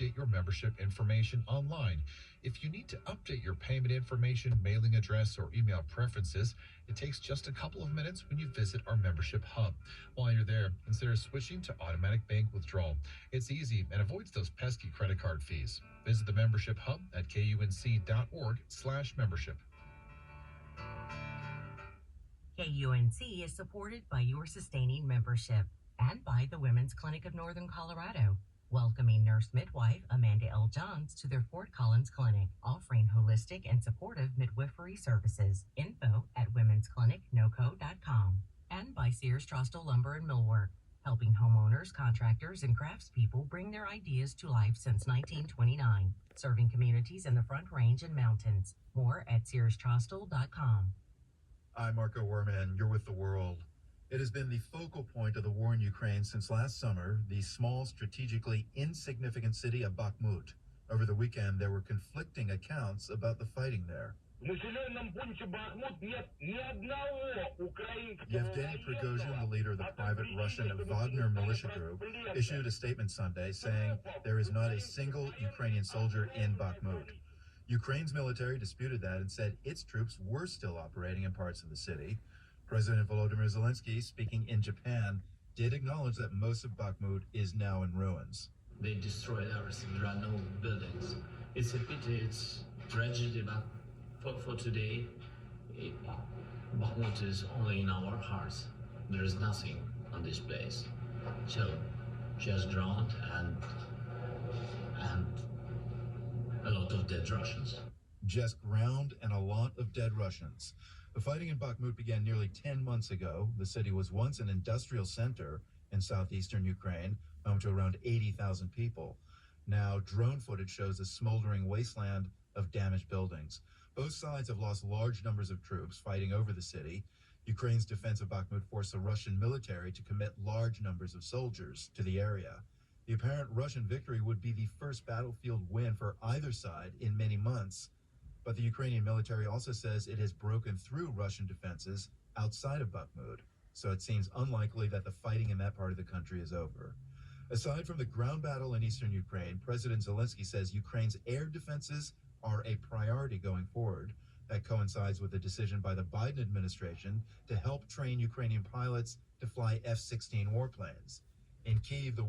Update your membership information online. If you need to update your payment information, mailing address, or email preferences, it takes just a couple of minutes when you visit our membership hub. While you're there, consider switching to automatic bank withdrawal. It's easy and avoids those pesky credit card fees. Visit the membership hub at kunc.org/membership. KUNC is supported by your sustaining membership and by the Women's Clinic of Northern Colorado, welcoming nurse midwife Amanda L. Johns to their Fort Collins Clinic, offering holistic and supportive midwifery services. Info at womensclinicnoco.com. And by Sears Trostel Lumber and Millwork, helping homeowners, contractors, and craftspeople bring their ideas to life since 1929, serving communities in the Front Range and mountains. More at searstrostel.com. I'm Marco Werman. You're with The World. It has been the focal point of the war in Ukraine since last summer, the small, strategically insignificant city of Bakhmut. Over the weekend, there were conflicting accounts about the fighting there. Yevgeny Prigozhin, the leader of the private Russian Wagner militia group, issued a statement Sunday saying there is not a single Ukrainian soldier in Bakhmut. Ukraine's military disputed that and said its troops were still operating in parts of the city. President Volodymyr Zelensky, speaking in Japan, did acknowledge that most of Bakhmut is now in ruins. They destroyed everything. There are no buildings. It's a pity, it's tragedy, but for today, Bakhmut is only in our hearts. There is nothing on this place. So, just ground and a lot of dead Russians. Just ground and a lot of dead Russians. The fighting in Bakhmut began nearly 10 months ago. The city was once an industrial center in southeastern Ukraine, home to around 80,000 people. Now, drone footage shows a smoldering wasteland of damaged buildings. Both sides have lost large numbers of troops fighting over the city. Ukraine's defense of Bakhmut forced the Russian military to commit large numbers of soldiers to the area. The apparent Russian victory would be the first battlefield win for either side in many months. But the Ukrainian military also says it has broken through Russian defenses outside of Bakhmut, so it seems unlikely that the fighting in that part of the country is over. Aside from the ground battle in eastern Ukraine, President Zelensky says Ukraine's air defenses are a priority going forward. That coincides with a decision by the Biden administration to help train Ukrainian pilots to fly F-16 warplanes. In Kyiv, the